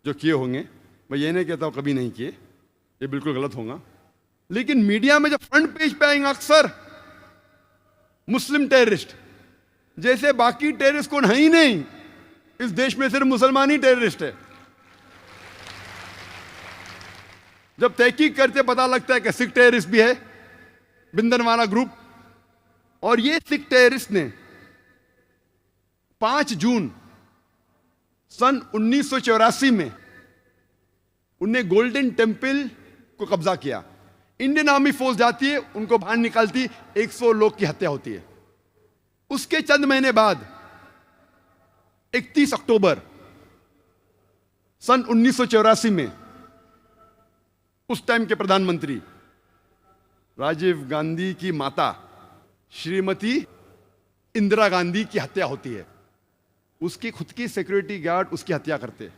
S2: जो किए होंगे, मैं ये नहीं कहता हूं कभी नहीं किए, ये बिल्कुल गलत होगा। लेकिन मीडिया में जब फ्रंट पेज पे आएंगे अक्सर मुस्लिम टेररिस्ट, जैसे बाकी टेररिस्ट कौन है ही नहीं, इस देश में सिर्फ मुसलमान ही टेररिस्ट है। जब तहकीक करते पता लगता है कि सिख टेररिस्ट भी है, भिंदरवाला ग्रुप। और ये सिख टेररिस्ट ने 5 जून सन 1984 में उन्हें गोल्डन टेम्पल को कब्जा किया। इंडियन आर्मी फोर्स जाती है, उनको बाहर निकालती, 100 लोग की हत्या होती है। उसके चंद महीने बाद 31 अक्टूबर सन 1984 में उस टाइम के प्रधानमंत्री राजीव गांधी की माता श्रीमती इंदिरा गांधी की हत्या होती है। उसकी खुद की सिक्योरिटी गार्ड उसकी हत्या करते हैं।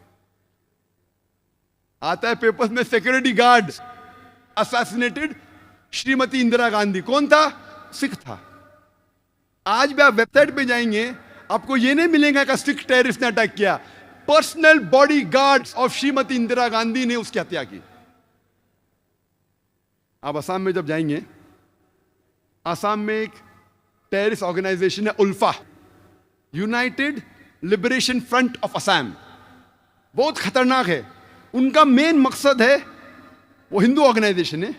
S2: आता है पेपर्स में security guard assassinated Shrimati Indira Gandhi. कौन था? सिख था। आज भी आप वेबसाइट पे जाएंगे, आपको यह नहीं मिलेगा कि सिख टेररिस्ट ने अटैक किया। Personal body guards of Shrimati Indira Gandhi ने उसकी हत्या की। आप असम में जब जाएंगे, असम में एक टेररिस्ट ऑर्गेनाइजेशन है ULFA, United Liberation Front of Assam. बहुत खतरनाक है। उनका मेन मकसद है, वो हिंदू ऑर्गेनाइजेशन है,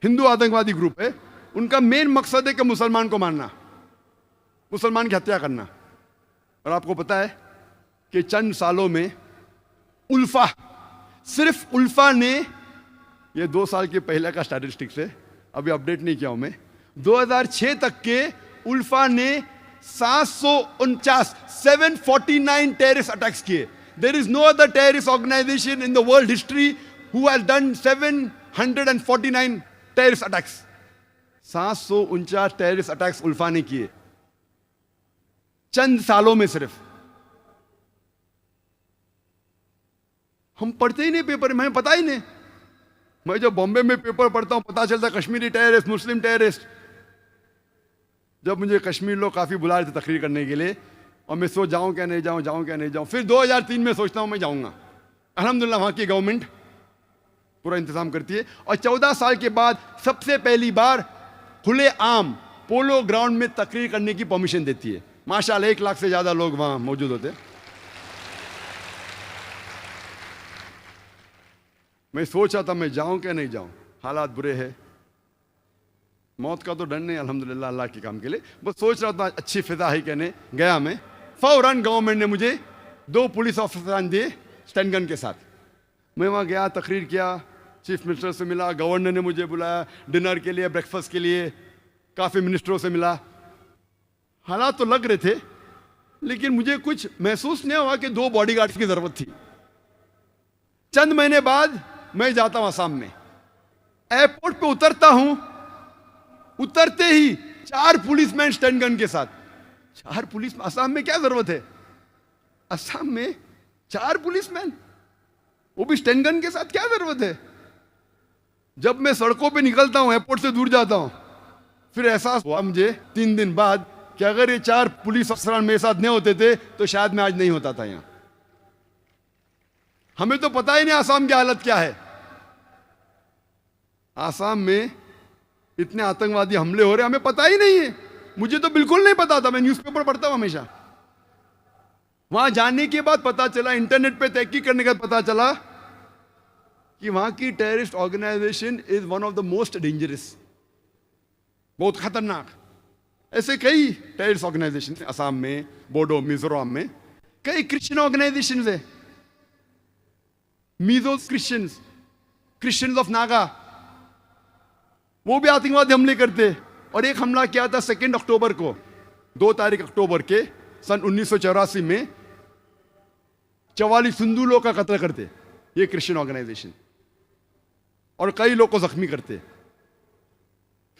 S2: हिंदू आतंकवादी ग्रुप है। उनका मेन मकसद है कि मुसलमान को मारना, मुसलमान की हत्या करना। और आपको पता है कि चंद सालों में उल्फा, सिर्फ उल्फा ने, ये 2 साल के पहले का स्टैटिस्टिक्स है, अभी अपडेट नहीं किया हूं मैं, 2006 तक के उल्फा ने 749 टेररिस्ट अटैक्स किए। there is no other terrorist organization in the world history who has done 749 terrorist attacks. 749 terrorist attacks ULFA ने किए चंद सालों में सिर्फ. हम पढ़ते ही नहीं पेपर में, हमें पता ही नहीं. मैं जब बॉम्बे में पेपर पढ़ता हूं पता चलता कश्मीरी टेररिस्ट, मुस्लिम टेररिस्ट. जब मुझे कश्मीर लोग काफी बुला रहे थे तकरीर करने के लिए और मैं सोच जाऊं क्या नहीं जाऊं, फिर 2003 में सोचता हूं मैं जाऊंगा. अल्हम्दुलिल्लाह वहां की गवर्नमेंट पूरा इंतजाम करती है और 14 साल के बाद सबसे पहली बार खुले आम पोलो ग्राउंड में तकरीर करने की परमिशन देती है. माशाल्लाह 1 लाख से ज्यादा लोग वहां मौजूद होते. मैं सोच रहा था मैं जाऊं क्या नहीं जाऊं, हालात बुरे हैं. मौत का तो डर नहीं अल्हम्दुलिल्लाह अल्लाह के काम के लिए, बस सोच रहा था अच्छी फिजा है कहने गया मैं. फौरन गवर्नमेंट ने मुझे 2 पुलिस ऑफिसर दिए स्टैंड गन के साथ. मैं वहाँ गया, तकरीर किया, चीफ मिनिस्टर से मिला, गवर्नर ने मुझे बुलाया डिनर के लिए, ब्रेकफास्ट के लिए, काफ़ी मिनिस्टरों से मिला. हालात तो लग रहे थे लेकिन मुझे कुछ महसूस नहीं हुआ कि 2 बॉडीगार्ड्स की ज़रूरत थी. चंद महीने बाद मैं जाता हूँ आसाम में, एयरपोर्ट पे उतरता हूँ, उतरते ही 4 पुलिसमैन स्टैंड गन के साथ. 4 पुलिस, आसाम में क्या जरूरत है? आसाम में 4 पुलिसमैन, वो भी स्टैंड गन के साथ, क्या जरूरत है? जब मैं सड़कों पे निकलता हूं, एयरपोर्ट से दूर जाता हूं, फिर एहसास हुआ मुझे 3 दिन बाद कि अगर ये 4 पुलिस अफसर मेरे साथ नहीं होते थे तो शायद मैं आज नहीं होता था यहां. हमें तो पता ही नहीं आसाम की हालत क्या है. आसाम में इतने आतंकवादी हमले हो रहे, हमें पता ही नहीं है. मुझे तो बिल्कुल नहीं पता था, मैं न्यूज़पेपर पढ़ता हूं हमेशा. वहां जाने के बाद पता चला, इंटरनेट पे तहकीक करने के बाद पता चला कि वहां की terrorist organisation is one of the most dangerous, बहुत खतरनाक. ऐसे कई टेररिस्ट ऑर्गेनाइजेशन असम में, बोडो, मिजोरम में कई क्रिश्चियन ऑर्गेनाइजेशन है. मीजो क्रिश्चियंस ऑफ नागा, वो भी आतंकवादी हमले करते. और एक हमला किया था 2 अक्टूबर को, 2 तारीख अक्टूबर के सन 1984 में 44 हिंदू लोग का कत्ल करते ये क्रिश्चियन ऑर्गेनाइजेशन, और कई लोग को जख्मी करते.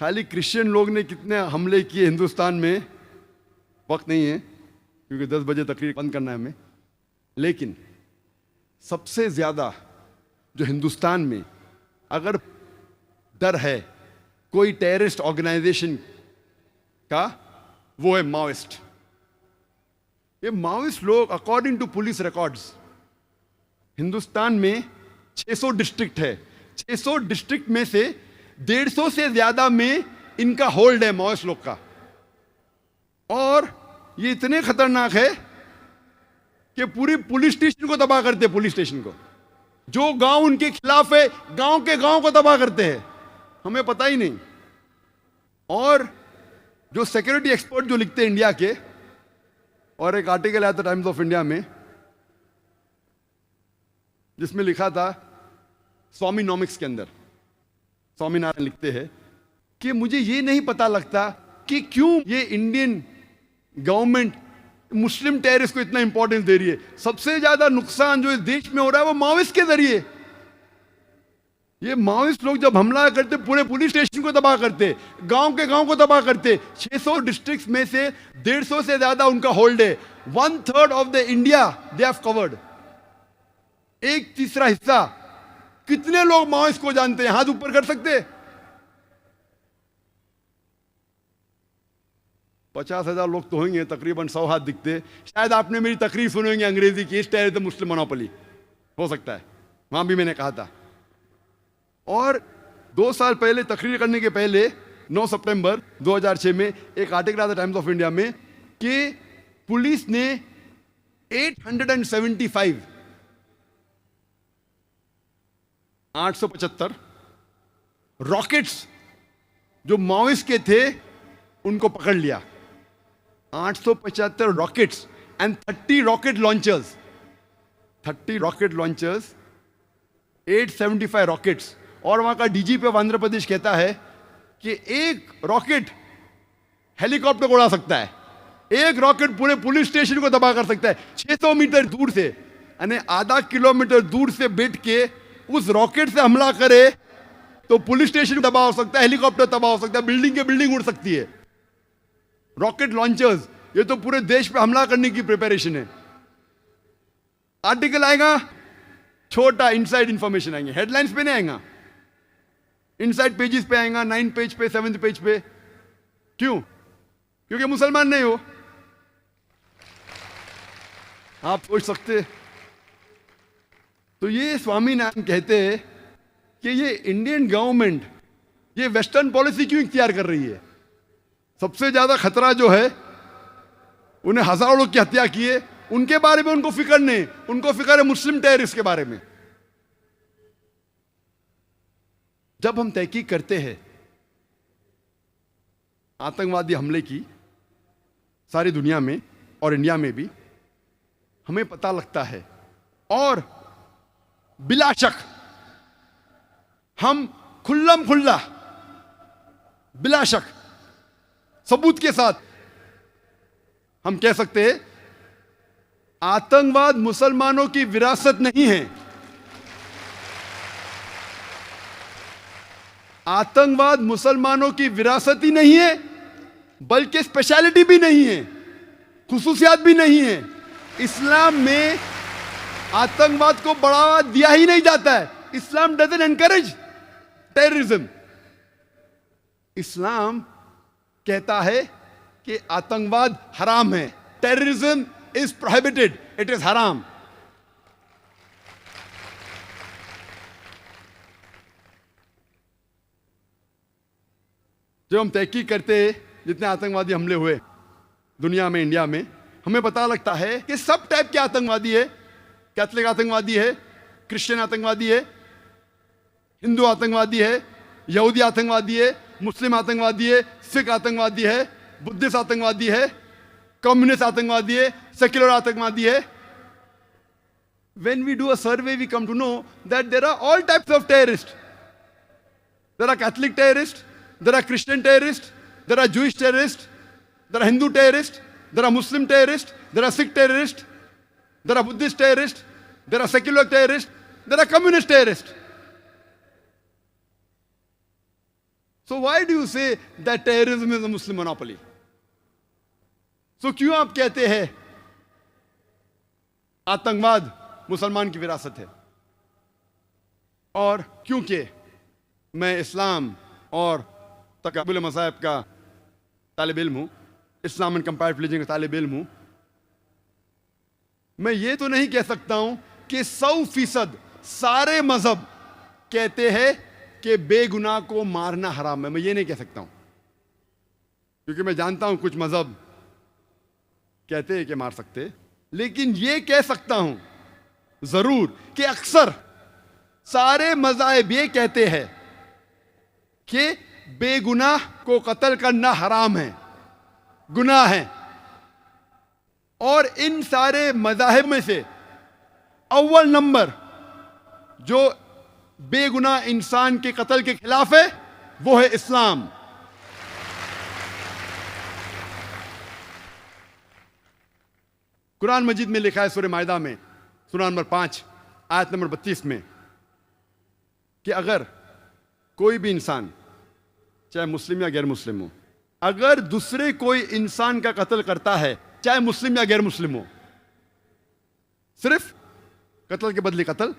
S2: खाली क्रिश्चियन लोग ने कितने हमले किए हिंदुस्तान में वक्त नहीं है क्योंकि 10 बजे तकरीर बंद करना है हमें. लेकिन सबसे ज्यादा जो हिंदुस्तान में अगर डर है कोई टेररिस्ट ऑर्गेनाइजेशन का, वो है माओइस्ट. ये माओइस्ट लोग according to police records Hindustan में 600 डिस्ट्रिक्ट है. 600 डिस्ट्रिक्ट में से 150 से ज्यादा में इनका होल्ड है माओइस्ट लोग का. और ये इतने खतरनाक है कि पूरी पुलिस स्टेशन को तबाह करते हैं. पुलिस स्टेशन को, जो गांव उनके खिलाफ है, गांव के गांव को तबाह करते हैं, हमें पता ही नहीं. और जो सिक्योरिटी एक्सपर्ट जो लिखते हैं इंडिया के, और एक आर्टिकल आया था टाइम्स ऑफ इंडिया में जिसमें लिखा था स्वामीनॉमिक्स के अंदर, स्वामीनारायण लिखते हैं कि मुझे ये नहीं पता लगता कि क्यों ये इंडियन गवर्नमेंट मुस्लिम टेररिस्ट को इतना इंपॉर्टेंस दे रही है. सबसे ज्यादा नुकसान जो इस देश में हो रहा है वो माओइस्ट के जरिए. ये माओइस्ट लोग जब हमला करते पूरे पुलिस स्टेशन को तबाह करते, गांव के गांव को तबाह करते. 600 डिस्ट्रिक्ट्स में से 150 से ज्यादा उनका होल्ड है. 1/3 of the India they have covered. 1/3 हिस्सा. कितने लोग माओइस्ट को जानते हैं? हाथ ऊपर कर सकते? 50,000 लोग तो होंगे, तकरीबन 100 हाथ दिखते. शायद आपने मेरी तकरीर सुनी होंगी अंग्रेजी की, इस टेररिज्म मुस्लिम मोनोपोली, हो सकता है वहां भी मैंने कहा था. और 2 साल पहले तकरीर करने के पहले 9 सितंबर 2006 में एक आर्टिकल आया था टाइम्स ऑफ इंडिया में कि पुलिस ने 875 रॉकेट्स जो माओइस्ट के थे उनको पकड़ लिया. 875 rockets and 30 rocket launchers, 875 rockets. और वहां का डीजीपी ऑफ आंध्र प्रदेश कहता है कि एक रॉकेट हेलीकॉप्टर को उड़ा सकता है, एक रॉकेट पूरे पुलिस स्टेशन को तबाह कर सकता है 600 मीटर दूर से. यानी आधा किलोमीटर दूर से बैठ के उस रॉकेट से हमला करे तो पुलिस स्टेशन तबाह हो सकता है, हेलीकॉप्टर तबाह हो सकता है, बिल्डिंग के बिल्डिंग उड़ सकती है। रॉकेट लॉन्चर्स, ये तो पूरे देश पे हमला करने की प्रिपरेशन है। आर्टिकल आएगा, छोटा इनसाइड इंफॉर्मेशन आएंगे, हेडलाइंस पे नहीं आएगा, इनसाइड पेजेस पे आएगा, 9 पेज पे, 7 पेज पे। क्यों? क्योंकि मुसलमान नहीं हो। आप सोच सकते। तो ये स्वामीनाथन कहते हैं कि ये इंडियन गवर्नमेंट ये वेस्टर्न पॉलिसी क्यों इख्तियार कर रही है? सबसे ज्यादा खतरा जो है, उन्हें हजारों लोग की हत्या की है, उनके बारे में उनको फिक्र नहीं, उनको फिक्र है मुस्लिम टेररिस्ट के बारे में। जब हम तहकीक करते हैं आतंकवादी हमले की सारी दुनिया में और इंडिया में भी, हमें पता लगता है और बिला शक हम खुल्लम खुल्ला बिला शक सबूत के साथ हम कह सकते हैं आतंकवाद मुसलमानों की विरासत नहीं है। आतंकवाद मुसलमानों की विरासत ही नहीं है, बल्कि स्पेशलिटी भी नहीं है, खुसूसियात भी नहीं है। इस्लाम में आतंकवाद को बढ़ावा दिया ही नहीं जाता है। इस्लाम डजंट एनकरेज टेररिज्म। इस्लाम कहता है कि आतंकवाद हराम है, terrorism is prohibited, it is हराम। जब हम तहकीक करते हैं जितने आतंकवादी हमले हुए दुनिया में, इंडिया में, हमें पता लगता है कि सब टाइप के आतंकवादी है। कैथलिक आतंकवादी है, क्रिश्चियन आतंकवादी है, हिंदू आतंकवादी है, यहूदी आतंकवादी है, मुस्लिम आतंकवादी है, सिख आतंकवादी है, बुद्धिस्ट आतंकवादी है, कम्युनिस्ट आतंकवादी है, सेक्युलर आतंकवादी है। When we do a survey, we come to know that there are all types of terrorists. There are Catholic terrorists, there are Christian terrorists, there are Jewish terrorists, there are Hindu terrorists, there are Muslim terrorists, there are Sikh terrorists, there are Buddhist terrorists, there are secular terrorists, there are communist terrorists. So why do you say that terrorism is a Muslim monopoly? So क्यों आप कहते हैं आतंकवाद मुसलमान की विरासत है? और क्योंकि मैं इस्लाम और तकाबुल मज़ाहिब का तालिब इल्म हूँ, इस्लाम एंड कंपैरेटिव रिलीजन का तालिब इल्म हूँ, मैं ये तो नहीं कह सकता हूँ कि 100% सारे मजहब कहते हैं कि बेगुनाह को मारना हराम है। मैं ये नहीं कह सकता हूँ, क्योंकि मैं जानता हूँ कुछ मजहब कहते हैं कि मार सकते, लेकिन ये कह सकता हूँ जरूर कि अक्सर सारे मज़ाहिब ये कहते हैं कि बेगुनाह को कत्ल करना हराम है, गुनाह है। और इन सारे मज़ाहिब में से अव्वल नंबर जो बेगुनाह इंसान के कत्ल के खिलाफ है वो है इस्लाम। कुरान मजीद में लिखा है सूरह माइदा में, सूरह नंबर 5 आयत नंबर 32 में, कि अगर कोई भी इंसान, चाहे मुस्लिम या गैर मुस्लिम हो, अगर दूसरे कोई इंसान का कत्ल करता है, चाहे मुस्लिम या गैर मुस्लिम हो, सिर्फ कत्ल के बदले कत्ल,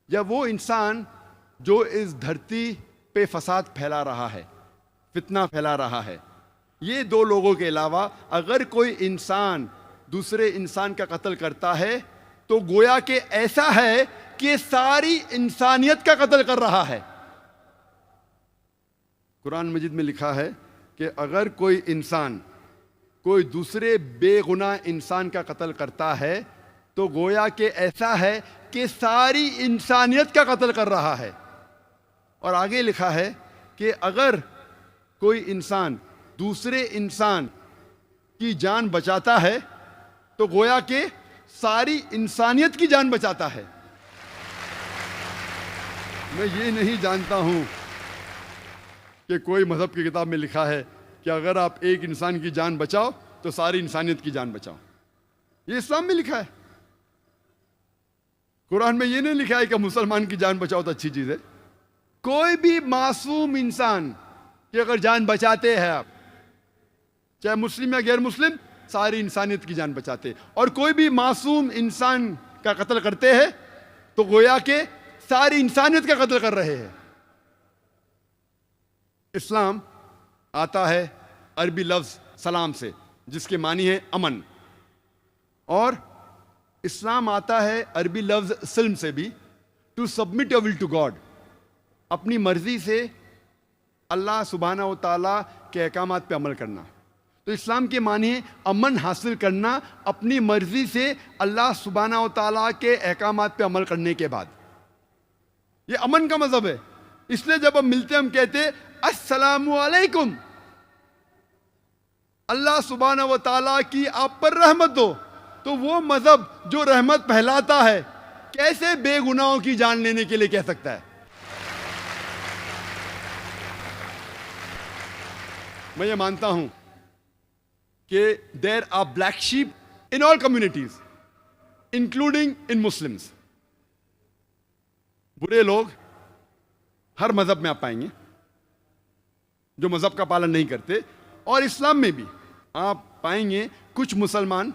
S2: या वो इंसान जो इस धरती पे फसाद फैला रहा है, फितना फैला रहा है, ये दो लोगों के अलावा अगर कोई इंसान दूसरे इंसान का कत्ल करता है तो गोया के ऐसा है कि सारी इंसानियत का कत्ल कर रहा है। कुरान मजीद में लिखा है कि अगर कोई इंसान कोई दूसरे बेगुनाह इंसान का कत्ल करता है तो गोया के ऐसा है कि सारी इंसानियत का कत्ल कर रहा है। और आगे लिखा है कि अगर कोई इंसान दूसरे इंसान की जान बचाता है तो गोया के सारी इंसानियत की जान बचाता है। मैं ये नहीं जानता हूं कि कोई मजहब की किताब में लिखा है कि अगर आप एक इंसान की जान बचाओ तो सारी इंसानियत की जान बचाओ। ये इस्लाम में लिखा है। कुरान में ये नहीं लिखा है कि मुसलमान की जान बचाओ तो अच्छी चीज है। कोई भी मासूम इंसान की अगर जान बचाते हैं आप, चाहे मुस्लिम या गैर मुस्लिम, सारी इंसानियत की जान बचाते। और कोई भी मासूम इंसान का कत्ल करते हैं तो गोया के सारी इंसानियत का कत्ल कर रहे हैं। इस्लाम आता है अरबी लफ्ज सलाम से, जिसके मानी है अमन, और इस्लाम आता है अरबी लफ्ज सिल्म से भी, to submit your will to God, अपनी मर्जी से अल्लाह सुब्हानहू व तआला के अहकामात पे अमल करना। तो इस्लाम के मानी है अमन हासिल करना अपनी मर्जी से अल्लाह सुब्हानहू व तआला के अहकामात पे अमल करने के बाद। ये अमन का मजहब है। इसलिए जब हम मिलते हैं हम कहते अस्सलामु अलैकुम, अल्लाह सुब्हानहू व तआला की आप पर रहमत हो। तो वो मजहब जो रहमत फैलाता है कैसे बेगुनाहों की जान लेने के लिए कह सकता है? मैं ये मानता हूं कि there are black sheep in all communities including in Muslims. बुरे लोग हर मजहब में आप पाएंगे जो मजहब का पालन नहीं करते, और इस्लाम में भी आप पाएंगे कुछ मुसलमान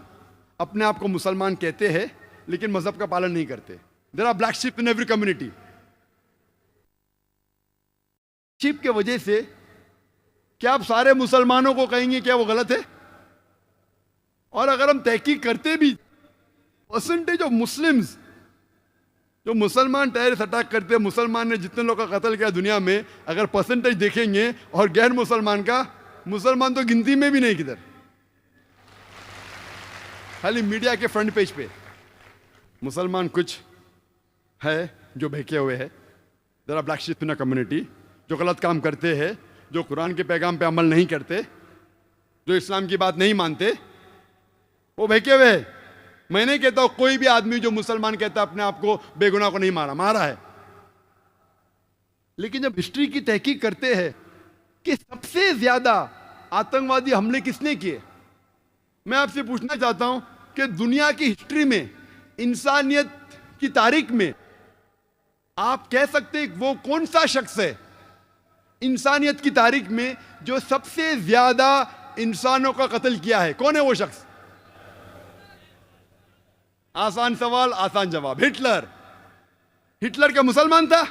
S2: अपने आप को मुसलमान कहते हैं लेकिन मजहब का पालन नहीं करते। There are black sheep in every community. Sheep की वजह से क्या आप सारे मुसलमानों को कहेंगे क्या वो गलत है? और अगर हम तहकीक करते भी, परसेंटेज ऑफ मुस्लिम्स, जो मुसलमान टेररिस्ट अटैक करते हैं, मुसलमान ने जितने लोगों का कत्ल किया दुनिया में, अगर परसेंटेज देखेंगे और गैर मुसलमान का, मुसलमान तो गिनती में भी नहीं किधर, खाली मीडिया के फ्रंट पेज पे मुसलमान कुछ है जो बहके हुए है। There are black sheep in a community, जो गलत काम करते हैं, जो कुरान के पैगाम पे अमल नहीं करते, जो इस्लाम की बात नहीं मानते, वो बहके हुए हैं। मैं नहीं कहता हूं कोई भी आदमी जो मुसलमान कहता है अपने आप को बेगुनाह को नहीं मारा, मारा है। लेकिन जब हिस्ट्री की तहकीक करते हैं कि सबसे ज्यादा आतंकवादी हमले किसने किए, मैं आपसे पूछना चाहता हूं कि दुनिया की हिस्ट्री में, इंसानियत की तारीख में आप कह सकते हैं वो कौन सा शख्स है इंसानियत की तारीख में जो सबसे ज्यादा इंसानों का कत्ल किया है? कौन है वो शख्स? आसान सवाल आसान जवाब, हिटलर। हिटलर क्या मुसलमान था?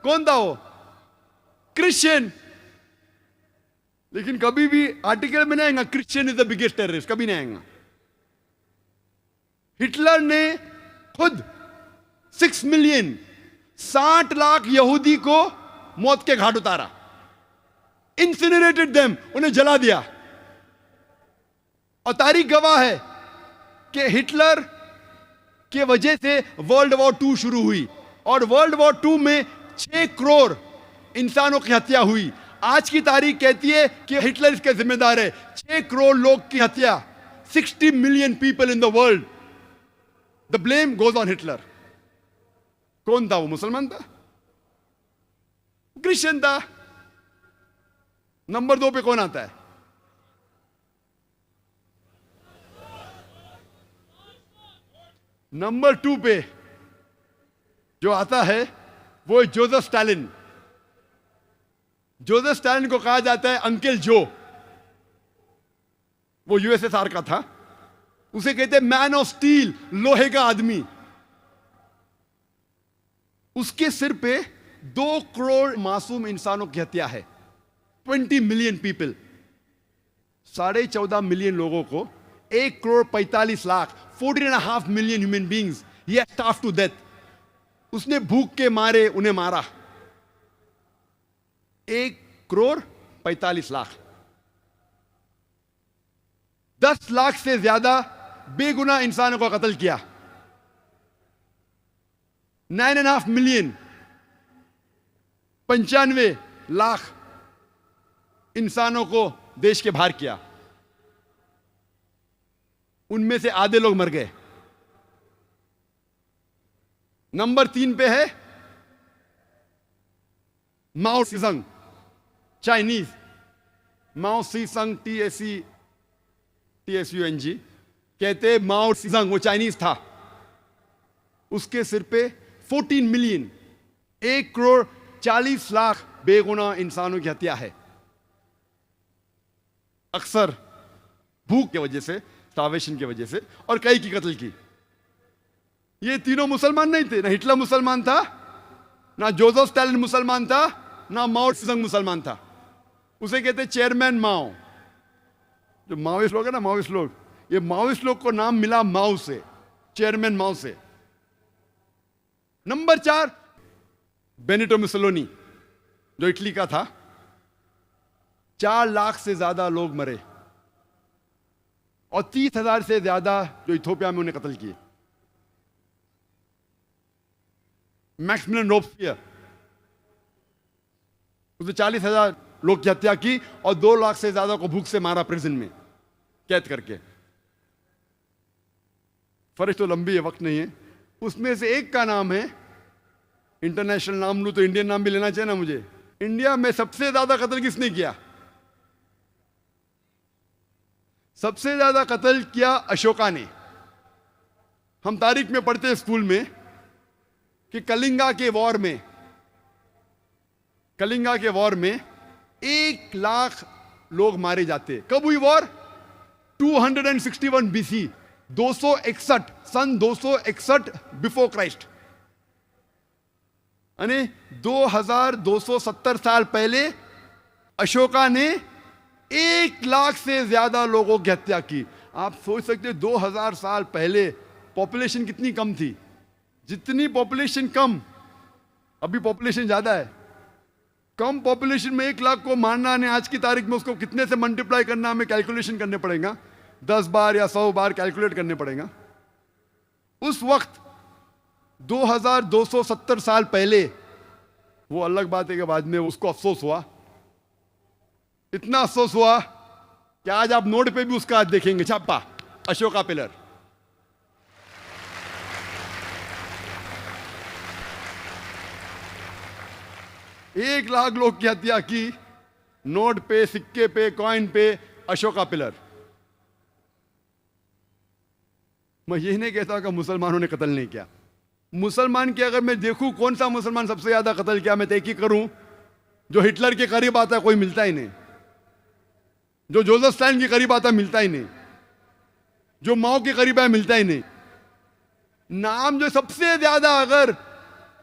S2: कौन था वो? क्रिश्चियन। लेकिन कभी भी आर्टिकल में नहीं आएगा Christian is the biggest terrorist, कभी नहीं आएगा। हिटलर ने खुद 6 मिलियन 60 लाख यहूदी को मौत के घाट उतारा, इंसिनरेटेड देम, उन्हें जला दिया। और तारीख गवाह है कि हिटलर के वजह से वर्ल्ड वॉर 2 शुरू हुई, और वर्ल्ड वॉर 2 में 6 करोड़ इंसानों की हत्या हुई। आज की तारीख कहती है कि हिटलर इसके जिम्मेदार है। 6 करोड़ लोग की हत्या, 60 million people in the world, the blame goes on Hitler. कौन था वो? मुसलमान था? क्रिश्चियन था? नंबर 2 पे कौन आता है? नंबर 2 पे जो आता है वो है जोसेफ स्टालिन। जोसेफ स्टालिन को कहा जाता है अंकल जो। वो यूएसएसआर का था, उसे कहते हैं मैन ऑफ स्टील, लोहे का आदमी। उसके सिर पे 2 करोड़ मासूम इंसानों की हत्या है, 20 मिलियन पीपल। 14.5 मिलियन लोगों को, 1 crore 45 lakh, 14.5 million human beings ही हैज स्टार्व्ड टू डेथ। उसने भूख के मारे उन्हें मारा। 1 करोड़ 45 लाख, 10 लाख से ज्यादा बेगुनाह इंसानों का कत्ल किया। 9.5 मिलियन, 95 लाख इंसानों को देश के बाहर किया। उनमें से आधे लोग मर गए। नंबर 3 पे है माओ सीजंग, चाइनीज। माओ सीजंग, TSUNG कहते माओ सीजंग, वो चाइनीज था। उसके सिर पे 14 मिलियन, 1,40,00,000 बेगुनाह इंसानों की हत्या है, अक्सर भूख की वजह से, स्टार्वेशन की वजह से, और कई की कत्ल की। ये तीनों मुसलमान नहीं थे। ना हिटलर मुसलमान था, ना जोसेफ स्टालिन मुसलमान था, ना माओ त्से मुसलमान था। उसे कहते चेयरमैन माओ। जो माओइस्ट लोग है ना, माओइस्ट लोग, ये माओइस्ट लोग को नाम मिला माओ से, चेयरमैन माओ से। नंबर 4 बेनिटो मुसोलिनी, जो इटली का था। 4 लाख से ज्यादा लोग मरे और 30,000 से ज्यादा जो इथोपिया में उन्हें कत्ल किए। मैक्सिमिलियन रोबेस्पियर, उसने 40,000 लोग की हत्या की और 2 लाख से ज्यादा को भूख से मारा, प्रिजन में कैद करके। फरिश्त तो लंबी है, वक्त नहीं है। उसमें से एक का नाम है, इंटरनेशनल नाम लूं तो इंडियन नाम भी लेना चाहिए ना मुझे। इंडिया में सबसे ज्यादा कत्ल किसने किया? सबसे ज्यादा कत्ल किया अशोका ने। हम तारीख में पढ़ते हैं स्कूल में कि कलिंगा के वॉर में 1 लाख लोग मारे जाते। कब हुई वॉर? 261 बीसी, 261 सन 261 बिफोर क्राइस्ट, यानी 2270 साल पहले अशोका ने 1 लाख से ज्यादा लोगों की हत्या की। आप सोच सकते 2000 साल पहले पॉपुलेशन कितनी कम थी। जितनी पॉपुलेशन कम, अभी पॉपुलेशन ज्यादा है। कम पॉपुलेशन में 1 लाख को मारना ने आज की तारीख में उसको कितने से मल्टीप्लाई करना, हमें कैलकुलेशन करने पड़ेगा, 10 बार या 100 बार कैलकुलेट करने पड़ेगा। उस वक्त 2270 साल पहले, वो अलग बात है कि बाद में उसको अफसोस हुआ, इतना अफसोस हुआ कि आज आप नोट पे भी उसका आज देखेंगे छापा, अशोका पिलर। एक लाख लोग की हत्या की, नोट पे, सिक्के पे, कॉइन पे, अशोका पिलर। मैं यही नहीं कहता कि मुसलमानों ने कत्ल नहीं किया। मुसलमान की अगर मैं देखूं कौन सा मुसलमान सबसे ज्यादा कत्ल किया, मैं तहकीक करूं, जो हिटलर के करीब आता है कोई मिलता ही नहीं, जो जोसेफ स्टालिन के करीब आता है मिलता ही नहीं, जो माओ के करीब है मिलता ही नहीं। नाम जो सबसे ज्यादा अगर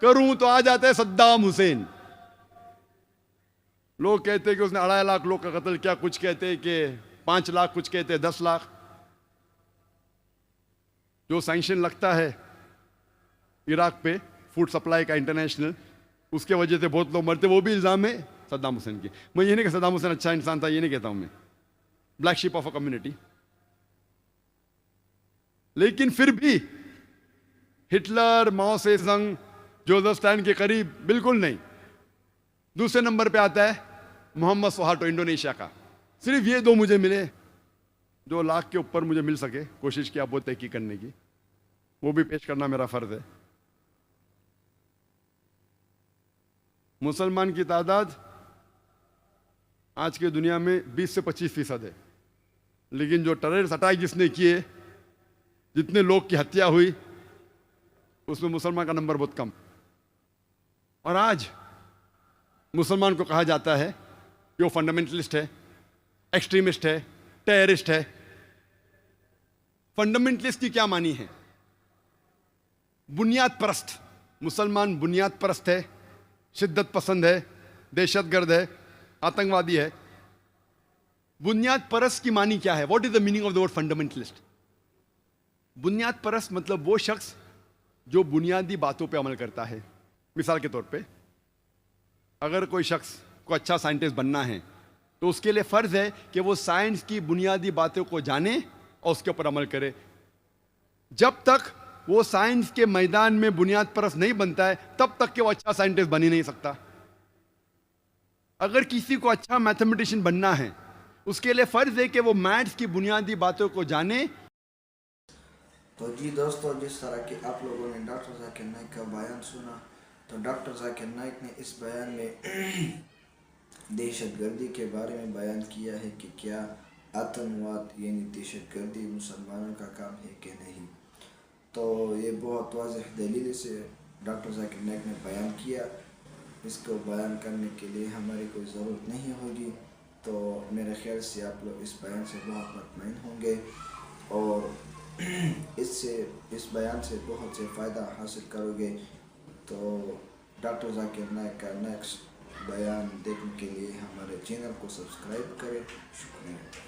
S2: करूं तो आ जाता है सद्दाम हुसैन। लोग कहते हैं कि उसने 2.5 लाख लोग का कत्ल किया, कुछ कहते हैं कि 5 लाख, कुछ कहते हैं 10 लाख। जो सैंक्शन लगता है इराक पे फूड सप्लाई का इंटरनेशनल, उसके वजह से बहुत लोग मरते, वो भी इल्जाम है सद्दाम हुसैन की। मैं ये नहीं कि सद्दाम हुसैन अच्छा इंसान था, ये नहीं कहता हूं मैं, black sheep of a community. लेकिन फिर भी हिटलर, माओ से जंग, जोसेफ स्टालिन के करीब बिल्कुल नहीं। दूसरे नंबर पे आता है मोहम्मद सुहार्टो, इंडोनेशिया का। सिर्फ ये 2 मुझे मिले, 2 लाख के ऊपर मुझे मिल सके। कोशिश किया बहुत तहकीक करने की, वो भी पेश करना मेरा फर्ज है। मुसलमान की तादाद आज की दुनिया में 20 से 25% है, लेकिन जो टेररिस्ट अटैक जिसने किए, जितने लोग की हत्या हुई, उसमें मुसलमान का नंबर बहुत कम। और आज मुसलमान को कहा जाता है कि वो फंडामेंटलिस्ट है, एक्सट्रीमिस्ट है, टेररिस्ट है। फंडामेंटलिस्ट की क्या मानी है? बुनियाद परस्त। मुसलमान बुनियाद परस्त है, शिद्दत पसंद है, दहशतगर्द है, आतंकवादी है। बुनियाद परस्त की मानी क्या है? What is the meaning of the word fundamentalist? बुनियाद परस्त मतलब वो शख्स जो बुनियादी बातों पे अमल करता है। मिसाल के तौर पे, अगर कोई शख्स को अच्छा साइंटिस्ट बनना है तो उसके लिए फर्ज है कि वो साइंस की बुनियादी बातों को जाने और उसके ऊपर अमल करे। जब तक वो साइंस के मैदान में बुनियाद परस्त नहीं बनता है, तब तक कि वो अच्छा साइंटिस्ट बन ही नहीं सकता। अगर किसी को अच्छा मैथमेटिशियन बनना है, उसके लिए फर्ज है कि वो मैथ्स की बुनियादी बातों को जाने।
S1: तो जी दोस्तों, जिस तरह की आप लोगों ने डॉक्टर जाकिर नाइक का बयान सुना, तो डॉक्टर जाकिर नाइक ने इस बयान में दहशतगर्दी के बारे में बयान किया है कि क्या आतंकवाद यानी दहशतगर्दी मुसलमानों का काम है कि नहीं। तो ये बहुत वाज़ेह दलील से डॉक्टर जाकिर नाइक ने बयान किया। इसको बयान करने के लिए हमारी कोई ज़रूरत नहीं होगी। तो मेरे ख्याल से आप लोग इस बयान से बहुत मुतमईन होंगे और इस बयान से बहुत से फ़ायदा हासिल करोगे। तो डॉक्टर जाकिर नाइक का नेक्स्ट बयान देखने के लिए हमारे चैनल को सब्सक्राइब करें। शुक्रिया।